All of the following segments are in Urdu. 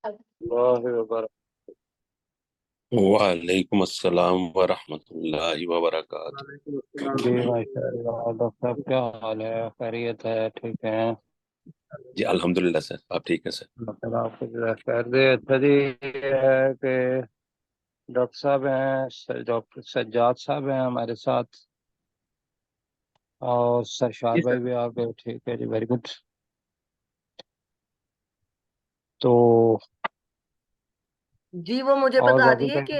اللہ وبرکاتہ۔ وعلیکم السلام ورحمۃ اللہ وبرکاتہ۔ وعلیکم السلام جی ماشاء اللہ، ڈاکٹر صاحب کیا حال ہے؟ خیریت ہے؟ ٹھیک ہے؟ جی الحمدللہ سر، آپ ٹھیک ہیں سر؟ اللہ تعالیٰ آپ کو جزائے خیر دے۔ اچھا جی، یہ ہے کہ ڈاکٹر صاحب ہیں، ڈاکٹر سجاد صاحب ہیں ہمارے ساتھ، اور سرشار جی بھائی سر، بھی آ گئے۔ ٹھیک ہے جی، ویری گڈ۔ تو جی وہ مجھے اور بتا باقی دیے کہ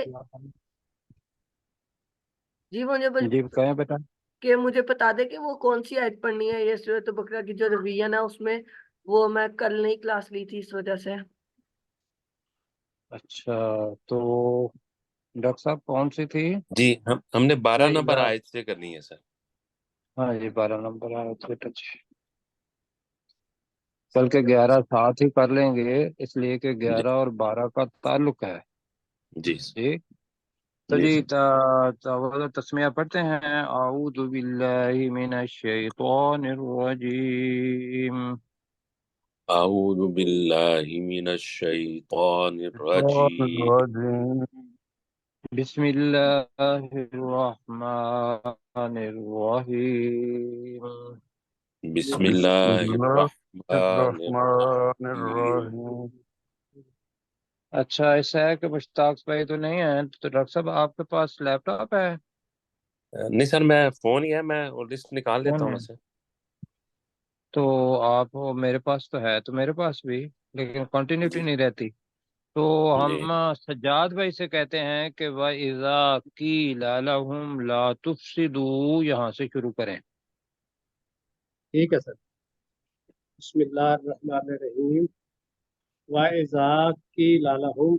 جی مجھے جی کہیں بیٹا۔ کہ مجھے بتا دے کہ وہ کون سی آیت پڑھنی ہے، یہ سورۃ بقرہ کی جو ریویژن ہے اس میں، وہ میں کل نہیں کلاس لی تھی اس وجہ سے۔ اچھا، تو ڈاکٹر صاحب کون سی تھی؟ جی ہم نے 12 نمبر وَإِذَا، آیت سے کرنی ہے سر۔ ہاں جی 12 نمبر آیا تھے ٹچ، بلکہ 11 ساتھ ہی کر لیں گے، اس لیے کہ جی 11 اور 12 کا تعلق ہے جی جی۔ تو جی جی سر۔ تسمیہ پڑھتے ہیں۔ اعوذ باللہ من الشیطان الرجیم، اعوذ باللہ من الشیطان الرجیم۔ بسم اللہ الرحمن الرحیم۔ بسم بسم اللہ اللہ الرحمن الرحمن الرحیم۔ الرحیم۔ اچھا، ایسا ہے کہ مشتاق بھائی تو نہیں ہیں، تو ڈاکٹر صاحب آپ کے پاس لیپ ٹاپ ہے؟ نہیں سر، میں فون ہی ہے، میں لسٹ نکال لیتا کون ہوں ہے؟ وہاں سے۔ تو آپ، میرے پاس تو ہے، تو میرے پاس بھی، لیکن کنٹینیوٹی جی نہیں رہتی۔ تو جی ہم سجاد بھائی سے کہتے ہیں کہ وَإِذَا قِيلَ لَهُمْ لَا تُفْسِدُوا، یہاں سے شروع کریں۔ ٹھیک ہے سر۔ بسم اللہ الرحمن الرحیم۔ وَإِذَا قِيلَ لَهُمْ،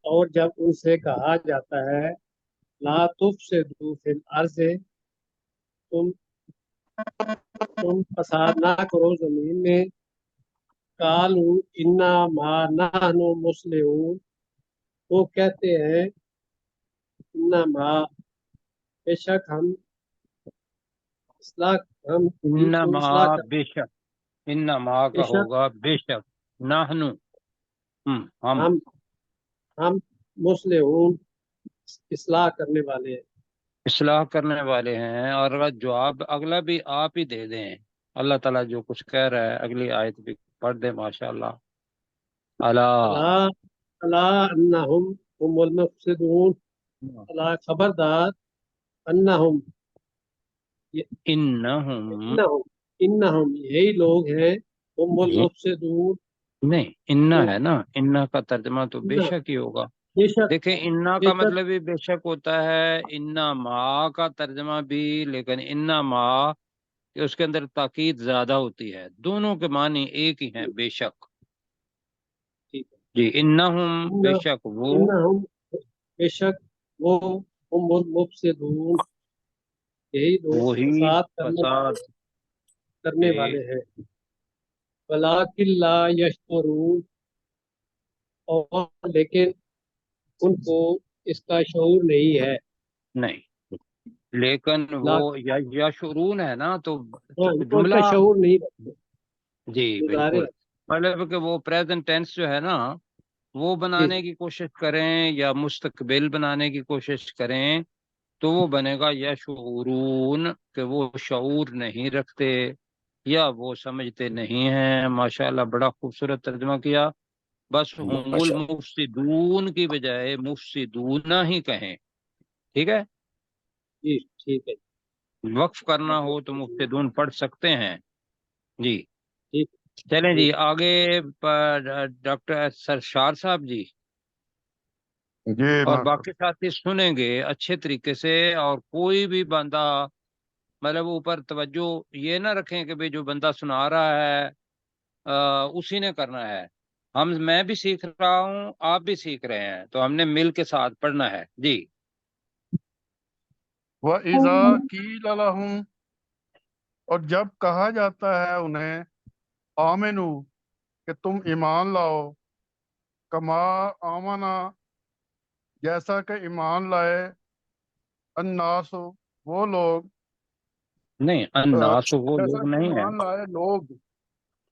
اور جب ان سے کہا جاتا ہے، لا تفسدوا فی الارض، تم فساد نہ کرو زمین میں، قالوا انما نحن مصلحون، وہ کہتے ہیں انما، بے شک ہم اصلاح، ہم ان کو انما، اصلاح کر، بے شک، انما بے کا شک ہوگا بے شک، نحنو، ہم، ہم ہم مصلحون، اصلاح کرنے والے ہیں۔ اصلاح کرنے والے ہیں۔ اور اگر جواب اگلا بھی آپ ہی دے دیں، اللہ تعالیٰ جو کچھ کہہ رہا ہے، اگلی آیت بھی پڑھ دیں ماشاء اللہ۔ اللہ، الا الا انہم هم المفسدون، الا خبردار، انہم انہم، انہم انہم یہی لوگ ہیں، هم المفسدون، نہیں انا وہ ہے نا، انا کا ترجمہ تو بے انہم، شک ہی ہوگا۔ بے شک دیکھیں انا بے کا شک مطلب بھی بے شک ہوتا ہے، انا ما کا ترجمہ بھی، لیکن انا ما کہ اس کے اندر تاکید زیادہ ہوتی ہے، دونوں کے معنی ایک ہی ہیں، بے شک ٹھیک ہے۔ جی۔ انہم، بے شک وہ، انہم بے شک وہ، هم المفسدون یہی لوگ وہی فساد فساد کرنے کے، والے ہیں، ولکن لا یشعرون، اور لیکن ان کو اس کا شعور نہیں ہے۔ نہیں، لیکن وہ لا، یا شرون ہے نا، تو ہاں ان جملہ، کا شعور نہیں رکھتے، جی مظاہرے بالکل، رکھتے۔ مطلب کہ وہ پریزنٹ ٹینس جو ہے نا، وہ جی بنانے جی کی کوشش کریں یا مستقبل بنانے کی کوشش کریں، تو وہ بنے گا یا شعورون، کہ وہ شعور نہیں رکھتے یا وہ سمجھتے نہیں ہیں۔ ماشاءاللہ بڑا خوبصورت ترجمہ کیا۔ بس ہم ماشاء اللہ۔ المفسدون کی بجائے مفسدون ہی کہیں، ٹھیک ہے؟ جی ٹھیک ہے۔ وقف کرنا ہو تو مفسدون پڑھ سکتے ہیں جی۔ ٹھیک چلیں ٹھیک۔ جی آگے، ڈاکٹر سرشار صاحب جی، جی اور ماشاء باقی ساتھی سنیں گے اچھے طریقے سے، اور کوئی بھی بندہ مطلب اوپر توجہ یہ نہ رکھیں کہ بھئی جو بندہ سنا رہا ہے اسی نے کرنا ہے۔ میں بھی سیکھ رہا ہوں، آپ بھی سیکھ رہے ہیں، تو ہم نے مل کے ساتھ پڑھنا ہے جی۔ وَإِذَا قِيلَ لَهُمْ، اور جب کہا جاتا ہے انہیں، آمنو، کہ تم ایمان لاؤ، کما آمنا، جیسا کہ ایمان لائے، الناس، وہ لوگ، نہیں، الناس وہ جیسا لوگ کہ نہیں ہیں، ایمان لائے لوگ،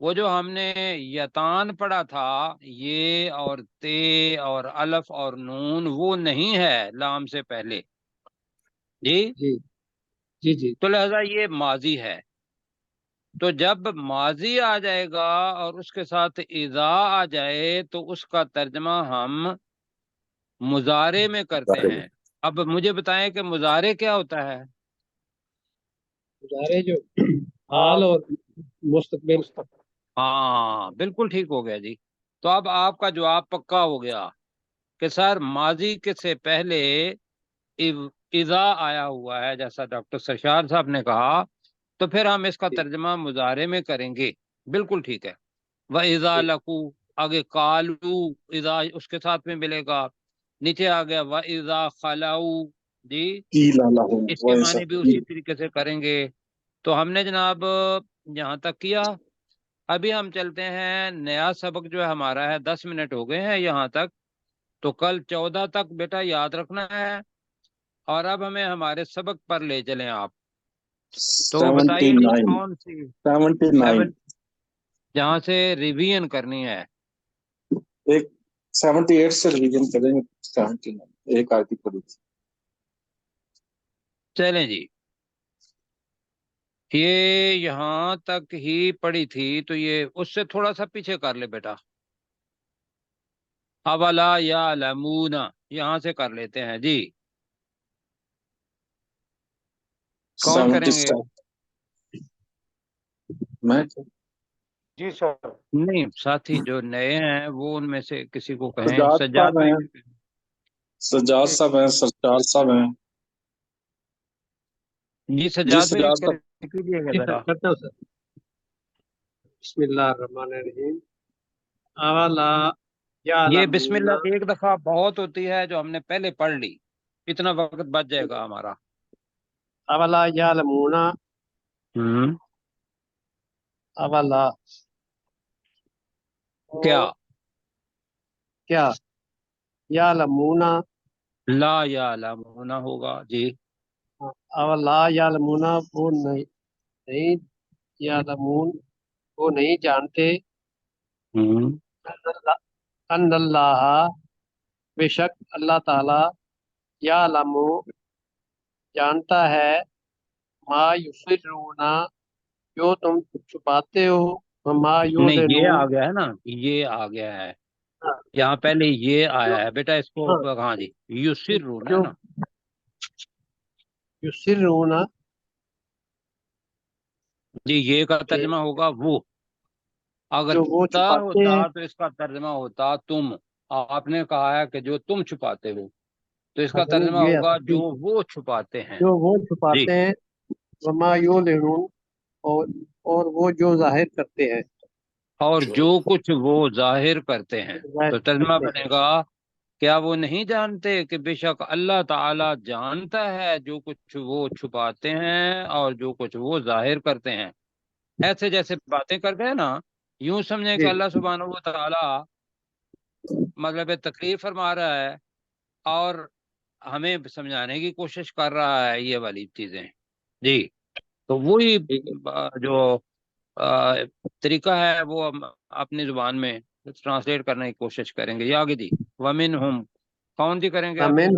وہ جو ہم نے یتان پڑھا تھا، یہ اور تے اور الف اور نون، وہ نہیں ہے لام سے پہلے جی، جی جی جی تو لہذا یہ ماضی ہے۔ تو جب ماضی آ جائے گا اور اس کے ساتھ اذا آ جائے تو اس کا ترجمہ ہم مضارع میں کرتے بارے میں ہیں۔ اب مجھے بتائیں کہ مضارع کیا ہوتا ہے؟ مظاہرے جو حال اور مستقبل۔ مستقبل۔ ہاں بالکل ٹھیک ہو گیا جی۔ تو اب آپ کا جواب پکا ہو گیا کہ سر ماضی کے سے پہلے اذا آیا ہوا ہے، جیسا ڈاکٹر سرشار صاحب نے کہا، تو پھر ہم اس کا ترجمہ مضارع میں کریں گے۔ بالکل ٹھیک ہے۔ وَإِذَا لَقُوا، آگے قالو اذا اس کے ساتھ میں ملے گا، نیچے آ گیا وَإِذَا خَلَوْا جی، قیل لهم اس کے ویسا معنی بھی اسی طریقے سے کریں گے۔ تو ہم نے جناب یہاں تک کیا۔ ابھی ہم چلتے ہیں، نیا سبق جو ہے ہمارا ہے، 10 منٹ ہو گئے ہیں یہاں تک، تو کل 14 تک بیٹا یاد رکھنا ہے، اور اب ہمیں ہمارے سبق پر لے چلیں آپ۔ تو بتائیے جی 79 کون سی 79 7 جہاں سے ریویژن کرنی ہے؟ ایک 78 سے ریویژن کریں گے 79 ایک آیت پڑھی تھی۔ چلیں جی، یہ یہاں تک ہی پڑی تھی، تو یہ اس سے تھوڑا سا پیچھے کر لے بیٹا۔ اولا یعلمون، یہاں سے کر لیتے ہیں جی۔ کون کریں گے؟ 77 میں جی سر۔ نہیں، ساتھی جو نئے ہیں وہ ان میں سے کسی کو کہیں۔ سجاد سجاد صاحب بھائی ہیں، سے کہیں۔ سجاد صاحب ہیں، سرچار صاحب ہیں۔ جی جی سجاد بھائی سجاد صاحب، کیجیے گا جی سر ذرا۔ کرتا ہوں سر۔ بسم اللہ الرحمن الرحیم۔ اولا یہ بسم یعلمون، اللہ ایک دفعہ بہت ہوتی ہے جو ہم نے پہلے پڑھ لی، اتنا وقت بچ جائے گا ہمارا۔ اولا یعلمون، ہوں اولا کیا؟ کیا، یعلمون، لا یعلمون ہوگا جی۔ اولا یعلمون، وہ نہیں یعلمون، وہ نہیں جانتے، ہوں ان اللہ، بے شک اللہ تعالی، یعلم، جانتا ہے، ما یسرون، جو تم چھپاتے ہو، وما نہیں، یہ یعلنون۔ آ گیا ہے نا، یہ آ گیا ہے یہاں، پہلے یہ جو آیا ہے بیٹا، اس ہاں کو ہاں جی، یسرون ہے جو نا۔ یسرون، جی یہ کا ترجمہ ہوگا وہ، اگر جو وہ تا چھپاتے ہوتا ہیں، تو اس کا ترجمہ ہوتا تم۔ آپ نے کہا ہے کہ جو تم چھپاتے ہو، تو اس کا نہیں ترجمہ یہ ہوگا جو اصلی، وہ چھپاتے ہیں جو وہ جی، چھپاتے ہیں، وما یعلنون، اور اور وہ جو ظاہر کرتے ہیں، اور جو کچھ وہ ظاہر کرتے ہیں۔ ظاہر تو ترجمہ کرتے بنے ہیں۔ گا، کیا وہ نہیں جانتے کہ بے شک اللہ تعالی جانتا ہے جو کچھ وہ چھپاتے ہیں اور جو کچھ وہ ظاہر کرتے ہیں۔ ایسے جیسے باتیں کرتے ہیں نا، یوں سمجھیں کہ جی اللہ سبحانہ و تعالی مطلب تکلیف فرما رہا ہے اور ہمیں سمجھانے کی کوشش کر رہا ہے، یہ والی چیزیں جی۔ تو وہی ٹھیک ہے۔ جو طریقہ ہے وہ ہم اپنی زبان میں ٹرانسلیٹ کرنے کی کوشش کریں گے۔ یہ آگے جی، ومن ہم، کون جی کریں گے آگے؟ امین،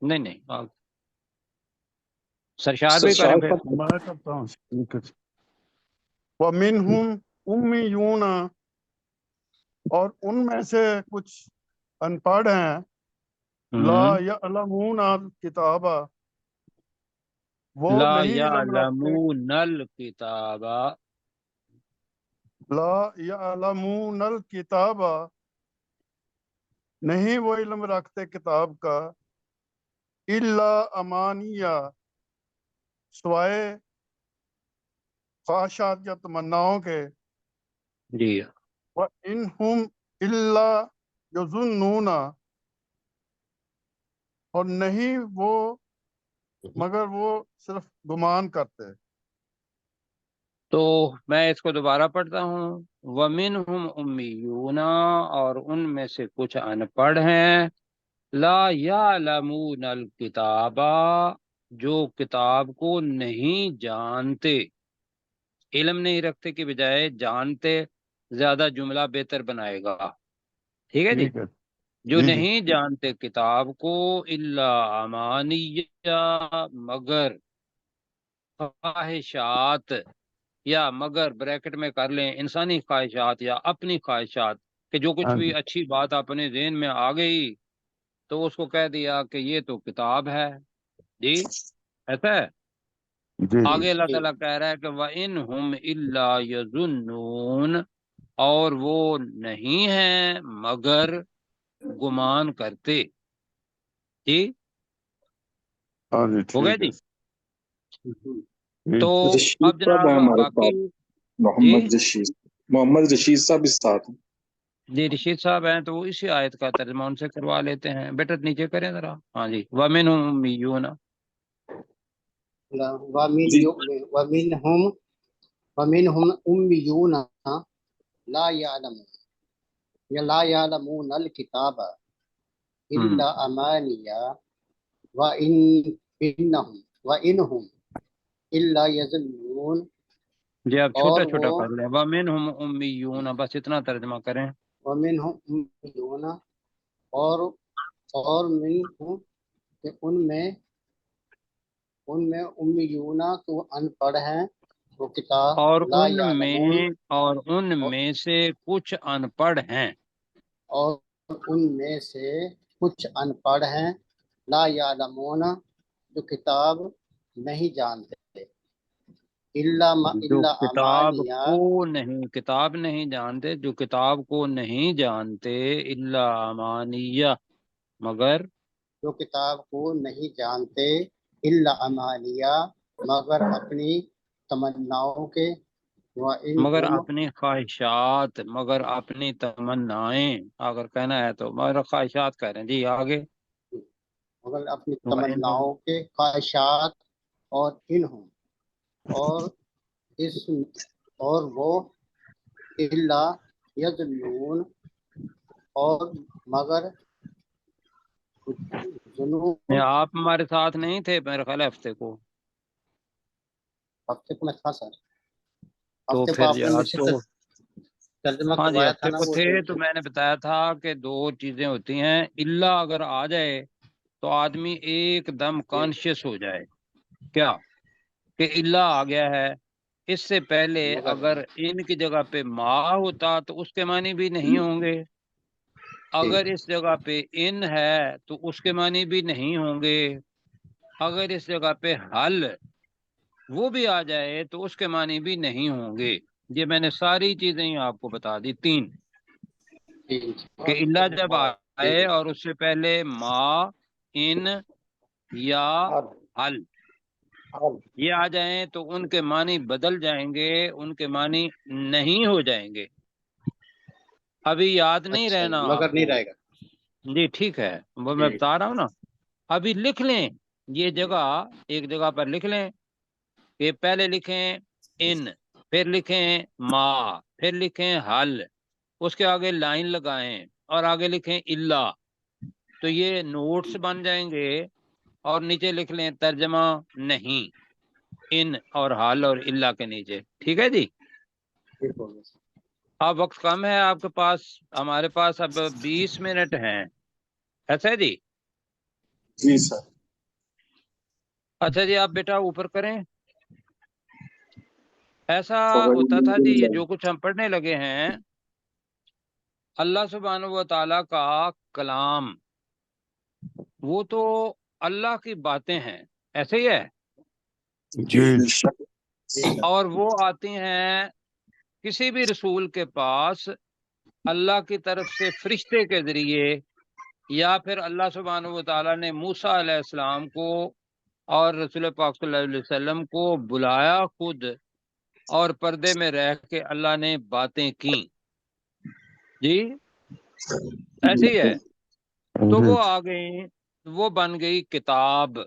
نہیں نہیں، سرشار بھی کریں سرشار پھر۔ صاحب میں کرتا ہوں ٹھیک ہے۔ وَمِنْهُمْ أُمِّيُّونَ، اور ان میں سے کچھ ان پڑھ ہیں، لا ہوں یعلمون الکتاب، وہ لا نہیں علم رکھتے، یعلمون الکتاب، لا یعلمون الکتاب، نہیں وہ علم رکھتے کتاب کا، الا امانیہ، سوائے خواہشات یا تمناؤں کے، جی وَإِنْهُمْ إِلَّا يَظُنُّونَ، اور نہیں وہ مگر وہ صرف گمان کرتے۔ تو میں اس کو دوبارہ پڑھتا ہوں، وَمِنْهُمْ أُمِّيُّونَ، اور ان میں سے کچھ ان پڑھ ہیں، لا یعلمون الکتاب، جو کتاب کو نہیں جانتے، علم نہیں رکھتے کی بجائے جانتے زیادہ جملہ بہتر بنائے گا. ٹھیک ہے جی. ٹھیک ہے جو جی جی نہیں جانتے کتاب کو الا امانیہ مگر خواہشات، یا مگر بریکٹ میں کر لیں انسانی خواہشات یا اپنی خواہشات، کہ جو کچھ ہاں بھی جی اچھی بات اپنے ذہن میں آ گئی تو اس کو کہہ دیا کہ یہ تو کتاب ہے. جی ایسا ہے. جی آگے اللہ جی تعالیٰ کہہ رہا ہے کہ وَإِنْ هُمْ إِلَّا يَظُنُّونَ، اور وہ نہیں ہیں مگر گمان کرتے. جی ہاں جی ہو گیا ٹھیک ہے جی. جی تو رشید اب صاحب جناب ہیں ہمارے باقی. ساتھ، جی محمد رشید صاحب اس ساتھ ہیں. جی رشید صاحب ہیں تو وہ اسی آیت کا ترجمہ ان سے کروا لیتے ہیں. بیٹا نیچے کریں ذرا. ہاں جی. وَمِنْهُمْ أُمِّيُّونَ. جی ومنهم أميون لا يعلمون لا يعلمون الكتاب إلا أماني وإنهم إلا يظنون. جی آپ اور چھوٹا چھوٹا وہ کر لیں. وَمِنْهُمْ أُمِّيُّونَ، بس اتنا ترجمہ کریں. ومنهم أميون اور منهم کہ ان میں امیون تو ان پڑھ ہیں، وہ کتاب اور لا ان یعلمون میں سے کچھ ان پڑھ ہیں. اور ان میں سے کچھ ان پڑھ ہیں، لا یعلمون جو کتاب نہیں جانتے، جو الا کتاب امانیہ کو نہیں، کتاب نہیں جانتے، جو کتاب کو نہیں جانتے، الا امانیہ مگر. جو کتاب کو نہیں جانتے، الا امانیہ مگر اپنی تمناؤں کے، مگر وَإِنْ اپنی خواہشات، مگر اپنی تمنائیں، اگر کہنا ہے تو مگر خواہشات کہہ رہے ہیں. جی آگے. مگر اپنی وَإِنْهُمْ. تمناؤں کے خواہشات، اور انہوں اور اس اور وہ الا یظنون اور مگر جنون. آپ ہمارے ساتھ نہیں تھے میرے خیال ہے ہفتے کو. ہفتے کو میں تھا سر، تو ہفتے کو پھر آپ نے یاد مجھ سے تو. ترجمہ ہاں جی کروایا تھا ہفتے نا کو وہ تھے جو. تو میں نے بتایا تھا کہ دو چیزیں ہوتی ہیں. اللہ اگر آ جائے تو آدمی ایک دم کانشیس ہو جائے. کیا کہ اللہ آ گیا ہے. اس سے پہلے مگر اگر ان کی جگہ پہ ما ہوتا تو اس کے معنی بھی نہیں ہوں گے. اگر اس جگہ پہ ان ہے تو اس کے معنی بھی نہیں ہوں گے. اگر اس جگہ پہ حل وہ بھی آ جائے تو اس کے معنی بھی نہیں ہوں گے. یہ میں نے ساری چیزیں ہی آپ کو بتا دی. تین کہ اللہ جب آئے اور اس سے پہلے ما، ان یا حل یہ آ جائیں تو ان کے معنی بدل جائیں گے، ان کے معنی نہیں ہو جائیں گے. ابھی یاد نہیں اچھا رہنا آپ مگر نہیں کو. رہے گا. جی ٹھیک ہے، وہ میں بتا رہا ہوں نا. ابھی لکھ لیں یہ جگہ، ایک جگہ پر لکھ لیں کہ پہلے لکھیں ان، پھر لکھیں ما، پھر لکھیں حل، اس کے آگے لائن لگائیں اور آگے لکھیں اللہ. تو یہ نوٹس بن جائیں گے. اور نیچے لکھ لیں ترجمہ نہیں، ان اور حل اور اللہ کے نیچے. ٹھیک ہے جی. ٹھیک ہو گیا. اب وقت کم ہے آپ کے پاس، ہمارے پاس اب 20 منٹ ہیں. ایسا ہے جی. جی سر. اچھا جی آپ بیٹا اوپر کریں. ایسا ہوتا تھا جی، یہ فَوَيْلٌ جو کچھ ہم پڑھنے لگے ہیں اللہ سبحانہ و تعالیٰ کا کلام، وہ تو اللہ کی باتیں ہیں. ایسے ہی ہے. جی بے شک. اور وہ آتی ہیں کسی بھی رسول کے پاس اللہ کی طرف سے فرشتے کے ذریعے، یا پھر اللہ سبحانہ و تعالیٰ نے موسیٰ علیہ السلام کو اور رسول پاک صلی اللہ علیہ وسلم کو بلایا خود، اور پردے میں رہ کے اللہ نے باتیں کی. جی ایسے ہی ہے. تو جی وہ آ گئی، وہ بن گئی کتاب.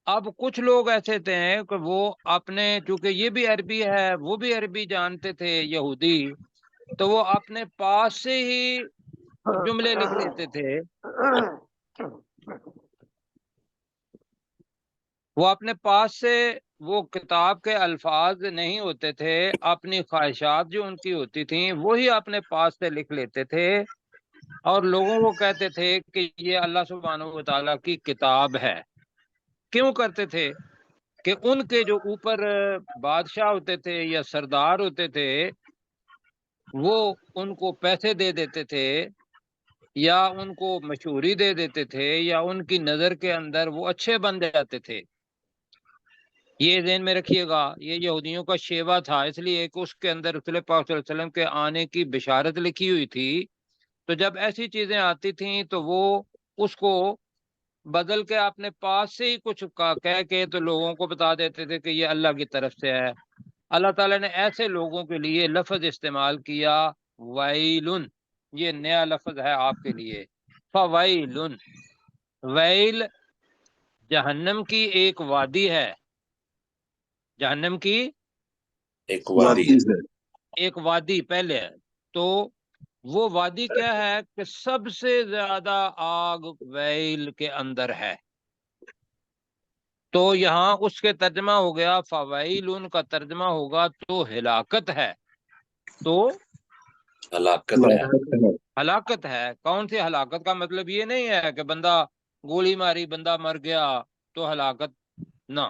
اب کچھ لوگ ایسے تھے کہ وہ اپنے، چونکہ یہ بھی عربی ہے وہ بھی عربی جانتے تھے یہودی، تو وہ اپنے پاس سے ہی جملے لکھ لیتے تھے. وہ اپنے پاس سے وہ کتاب کے الفاظ نہیں ہوتے تھے، اپنی خواہشات جو ان کی ہوتی تھیں وہی اپنے پاس سے لکھ لیتے تھے اور لوگوں کو کہتے تھے کہ یہ اللہ سبحانہ و تعالیٰ کی کتاب ہے۔ کیوں کرتے تھے؟ کہ ان کے جو اوپر بادشاہ ہوتے تھے یا سردار ہوتے تھے وہ ان کو پیسے دے دیتے تھے یا ان کو مشہوری دے دیتے تھے یا ان کی نظر کے اندر وہ اچھے بن جاتے تھے۔ یہ ذہن میں رکھیے گا، یہ یہودیوں کا شیوا تھا، اس لیے کہ اس کے اندر رسول پاک صلی اللہ علیہ وسلم کے آنے کی بشارت لکھی ہوئی تھی، تو جب ایسی چیزیں آتی تھیں تو وہ اس کو بدل کے اپنے پاس سے ہی کچھ کہہ کے تو لوگوں کو بتا دیتے تھے کہ یہ اللہ کی طرف سے ہے۔ اللہ تعالیٰ نے ایسے لوگوں کے لیے لفظ استعمال کیا ویلن، یہ نیا لفظ ہے آپ کے لیے، فویلن۔ ویل جہنم کی ایک وادی ہے، جہنم کی ایک وادی ہے، ایک وادی پہلے ہے، تو وہ وادی کیا ہے کہ سب سے زیادہ آگ ویل کے اندر ہے۔ تو یہاں اس کے ترجمہ ہو گیا فویل، ان کا ترجمہ ہوگا تو ہلاکت ہے، تو ہلاکت ہے۔ ہلاکت ہے۔ کون سی ہلاکت کا مطلب یہ نہیں ہے کہ بندہ گولی ماری بندہ مر گیا تو ہلاکت، نہ،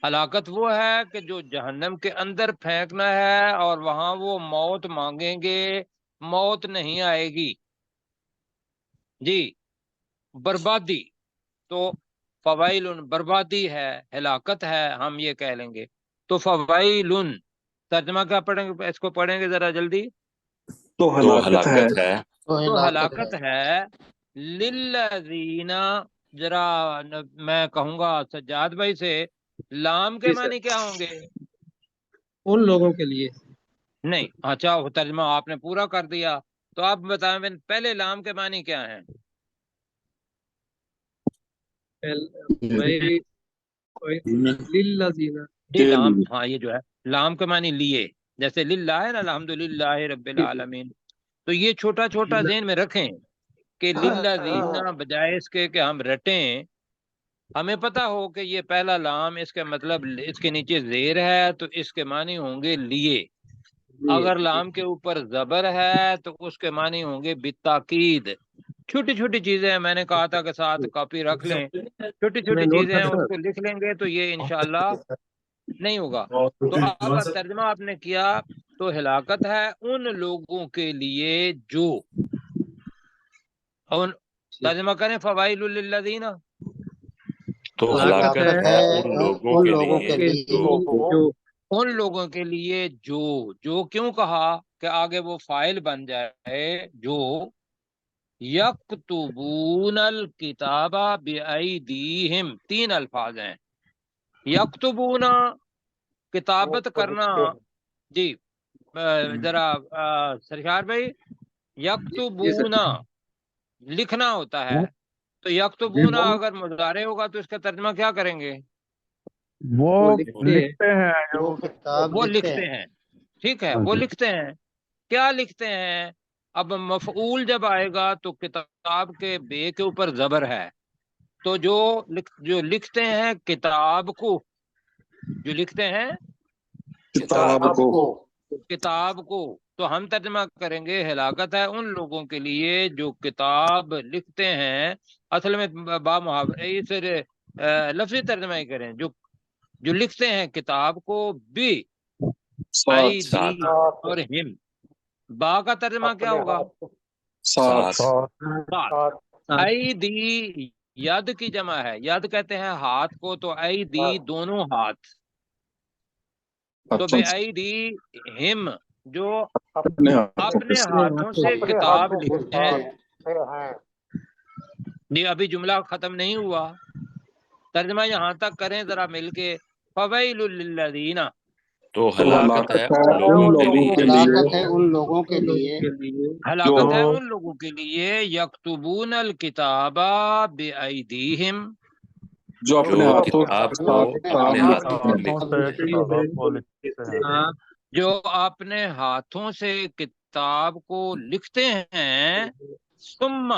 ہلاکت وہ ہے کہ جو جہنم کے اندر پھینکنا ہے اور وہاں وہ موت مانگیں گے، موت نہیں آئے گی، جی، بربادی، تو فوائلن بربادی ہے، ہلاکت ہے، ہم یہ کہہ لیں گے۔ تو فوائلن ترجمہ کیا پڑھیں گے، اس کو پڑھیں گے ذرا جلدی۔ تو تو ہلاکت ہے ہلاکت ہے، تو ہلاکت ہے للذین، ذرا میں کہوں گا سجاد بھائی سے، لام کے جی سر، معنی کیا ہوں گے؟ ان لوگوں کے لیے نہیں، اچھا ترجمہ آپ نے پورا کر دیا، تو آپ بتائیں پہلے لام کے معنی کیا ہیں؟ للذین، جی لام، ہاں یہ جو ہے لام کے معنی لیے، جیسے للہ ہے نا، الحمدللہ رب العالمین، تو یہ چھوٹا چھوٹا ذہن میں رکھیں کہ للذین بجائے اس کے کہ ہم رٹیں، ہمیں پتہ ہو کہ یہ پہلا لام اس کے مطلب اس کے نیچے زیر ہے تو اس کے معنی ہوں گے لیے، اگر لام کے اوپر زبر ہے تو اس کے معنی ہوں گے بالتاکید۔ چھوٹی چھوٹی چیزیں ہیں، میں نے کہا تھا کہ ساتھ کاپی رکھ لیں، چھوٹی چھوٹی چیزیں ہیں ان کو لکھ لیں گے تو یہ انشاءاللہ نہیں ہوگا۔ تو اب ترجمہ آپ نے کیا تو ہلاکت ہے ان لوگوں کے لیے جو، ترجمہ کریں فوائل للذین، تو ہلاکت ہلاکت ہے ان لوگوں کے لیے جو، جو ان لوگوں کے لیے جو کیوں کہا کہ آگے وہ فائل بن جائے، جو یکتبون الکتاب بایدیہم، تین الفاظ ہیں، یکتبون کتابت کرنا، جی ذرا سرکار بھائی، یکتبون لکھنا ہوتا ہے، تو یکتبون اگر مضارع ہوگا تو اس کا ترجمہ کیا کریں گے؟ وہ لکھتے لکھتے ہیں جو وہ کتاب وہ لکھتے لکھتے ہیں ہیں، ٹھیک ہے، ہاں وہ جی۔ لکھتے ہیں، کیا لکھتے ہیں؟ اب مفعول جب آئے گا تو کتاب کے بے کے اوپر زبر ہے، تو جو لکھتے ہیں کتاب کو، جو لکھتے ہیں کتاب کو، تو ہم ترجمہ کریں گے ہلاکت ہے ان لوگوں کے لیے جو کتاب لکھتے ہیں، اصل میں با محاورے لفظی ترجمہ ہی کریں، جو لکھتے ہیں کتاب کو بھی ساتھ ایدی اور ہم، با کا ترجمہ کیا ہوگا؟ ساتھ ساتھ، ایدی ید کی جمع ہے، ید کہتے ہیں ہاتھ کو، تو ایدی دونوں ہاتھ، تو بے ایدی ہم جو اپنے ہاتھوں سے کتاب لکھتے ہیں۔ جی ابھی جملہ ختم نہیں ہوا، ترجمہ یہاں تک کریں ذرا مل کے، فویل للذین، تو ہلاکت ہے ان لوگوں کے لیے ہلاکت ہے ان لوگوں کے لیے ہلاکت ہے ان لوگوں کے لیے یکتبون الکتاب بایدیہم، جو اپنے جو ہاتھوں کتاب کے کو ساتھ کام اپنے ہاتھوں سے ہاتھوں سے کتاب کو لکھتے ہیں، جو اپنے ہاتھوں سے کتاب کو لکھتے ہیں، ثم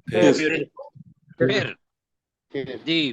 پھر پھر جی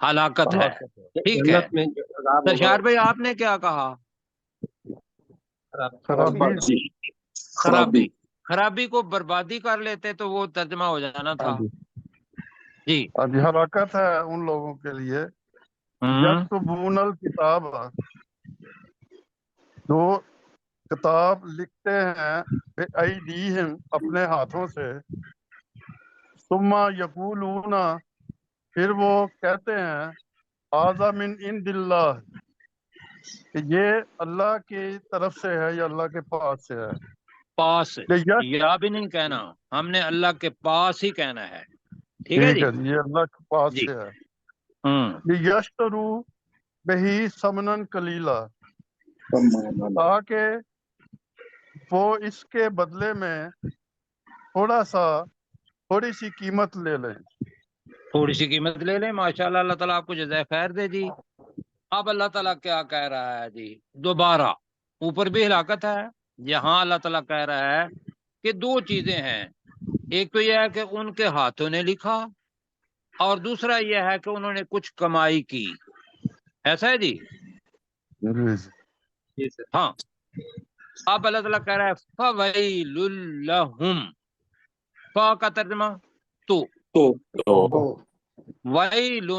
ہلاکت ہے. ٹھیک ہے. جنت میں جو عذاب ہوگا سرشار بھائی آپ نے کیا کہا؟ خرابی خرابی. خرابی کو بربادی کر لیتے تو وہ ترجمہ ہو جانا تھا. جی. ابھی ہلاکت ہے ان لوگوں کے لیے یکتبون الکتاب، جو کتاب لکھتے ہیں بِأَیْدِیہم اپنے ہاتھوں سے، ثم یقولون پھر وہ کہتے ہیں ھذا من عند اللہ کہ یہ اللہ کی طرف سے ہے یا اللہ کے پاس سے ہے. پاس یس یا بھی نہیں کہنا، ہم نے اللہ کے پاس ہی کہنا ہے. ٹھیک ہے ٹھیک جی. ہے جی، یہ اللہ کے پاس جی. سے ہے. ہوں. بہی ثمناً قلیلا، تاکہ وہ اس کے بدلے میں تھوڑی سی قیمت لے لیں. تھوڑی سی قیمت لے لیں. ماشاءاللہ، اللہ تعالیٰ آپ کو جزائے خیر دے جی. اب اللہ تعالیٰ کیا کہہ رہا ہے جی؟ دوبارہ اوپر بھی ہلاکت ہے، یہاں اللہ تعالیٰ کہہ رہا ہے کہ دو چیزیں ہیں. ایک تو یہ ہے کہ ان کے ہاتھوں نے لکھا، اور دوسرا یہ ہے کہ انہوں نے کچھ کمائی کی. ایسا ہے جی؟ ہاں. اب اللہ تعالیٰ کہہ رہا ہے فَوَيْلٌ لَهُمْ. فا کا ترجمہ تو، وَيْلٌ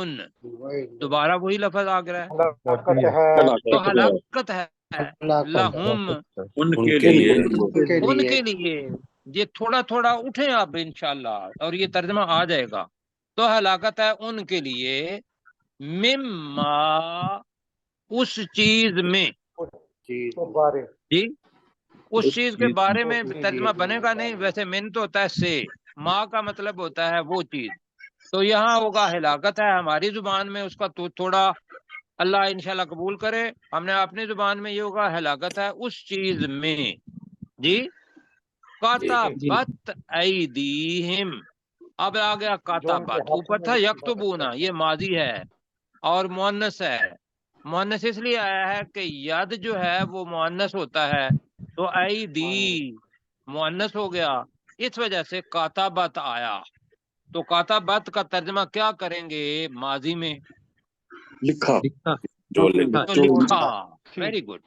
دوبارہ وہی لفظ آ گیا ہے. ہلاکت ہے تو ہلاکت ہے لہم ان کے لیے ان کے لیے. یہ تھوڑا تھوڑا اٹھیں آپ انشاءاللہ، اور یہ ترجمہ آ جائے گا. تو ہلاکت ہے ان کے لیے مما اس چیز میں. تو بارے جی، اس چیز کے بارے میں ترجمہ بنے گا نہیں. ویسے من تو ہوتا ہے سے، ماں کا مطلب ہوتا ہے وہ چیز. تو یہاں ہوگا ہلاکت ہے ہماری زبان میں، اس کا تو تھوڑا اللہ انشاءاللہ قبول کرے. ہم نے اپنی زبان میں یہ ہوگا ہلاکت ہے اس چیز میں. جی. کاتبت ایدیہم. اب آ گیا کاتبت، اوپر تھا یکتبونا، یہ ماضی ہے اور مؤنث ہے. مؤنث اس لیے آیا ہے کہ ید جو ہے وہ مؤنث ہوتا ہے، تو ایدی مؤنث ہو گیا، اس وجہ سے کاتبت آیا. تو کاتبت کا ترجمہ کیا کریں گے ماضی میں؟ لکھا جو لکھا. تو لکھا. Very good.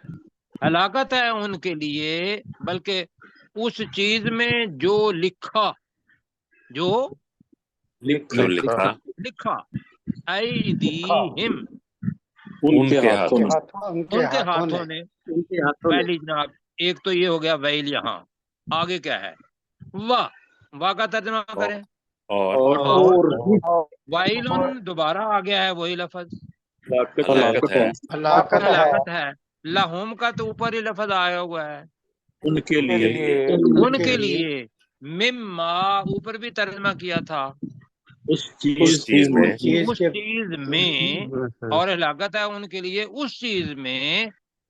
ہلاکت ہے ان کے لیے، بلکہ اس چیز میں جو لکھا، جو جو لکھا لکھا. ایدیہم ان کے ہاتھوں میں ان کے ہاتھوں نے. ان کے ہاتھوں میں. پہلی جناب ایک تو یہ ہو گیا ویل. یہاں آگے کیا ہے؟ واہ کا ترجمہ کریں. اور وائلن دوبارہ آ گیا ہے وہی لفظ، ہلاکت ہے ہلاکت ہے. لہم کا تو اوپر ہی لفظ آیا ہوا ہے، ان کے لیے ان کے لیے. مما اوپر بھی ترجمہ کیا تھا، اس چیز میں اس چیز میں. اور ہلاکت ہے ان کے لیے اس چیز میں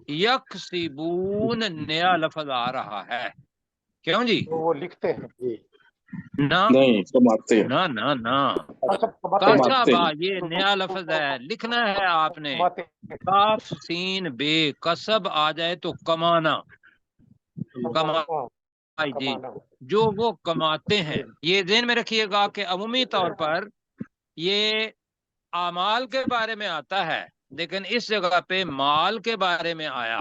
یکسبون نیا لفظ آ رہا ہے. کیوں جی؟ تو وہ لکھتے ہیں نہ نہیں کماتے ہیں نہ نہ نہ. کماتے کسبا ہیں یہ نیا لفظ ہے، لکھنا ہے آپ نے. کماتے کاف سین بے کسب آ جائے تو کمانا. کمائی جی، کمانا. جو وہ کماتے ہیں. یہ ذہن میں رکھیے گا کہ عمومی طور پر یہ اعمال کے بارے میں آتا ہے، لیکن اس جگہ پہ مال کے بارے میں آیا.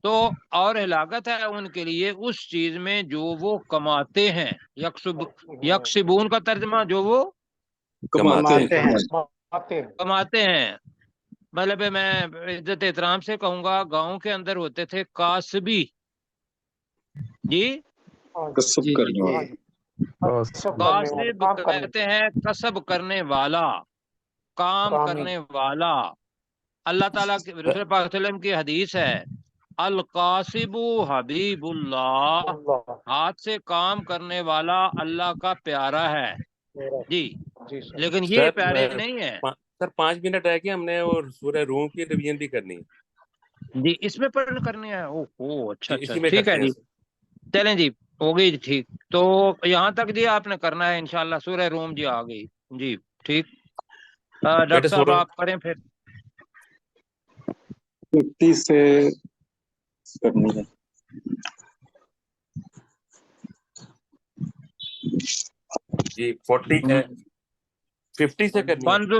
تو اور ہلاکت ہے ان کے لیے اس چیز میں جو وہ کماتے ہیں. یکسبون کا ترجمہ جو وہ کماتے ہیں. کماتے ہیں. مطلب میں عزت احترام سے کہوں گا، گاؤں کے اندر ہوتے تھے کاسبی. جی، کسب کرنے والے کاسب کہتے ہیں کسب کرنے والا، کام کرنے والا. اللہ تعالیٰ کے رسول پاک صلی اللہ علیہ وسلم کی حدیث ہے القاسب حبیب اللہ. ہاتھ سے کام کرنے والا اللہ کا پیارا ہے. جی، لیکن یہ پیارے نہیں ہیں. سر 5 منٹ رہ گئے، ہم نے اور سورہ روم کی ریویژن بھی کرنی ہے جی. اس میں پڑھ کرنی ہے. اوہ اچھا اسی میں ٹھیک ہے کرتے ہیں جی. چلیں جی، ہو گئی ٹھیک. تو یہاں تک جی آپ نے کرنا ہے انشاءاللہ. سورہ روم جی آ گئی جی. ٹھیک. ڈاکٹر صاحب آپ کریں پھر. 50 سے کرنی ہے. جی 40 50 سے کرنی ہے.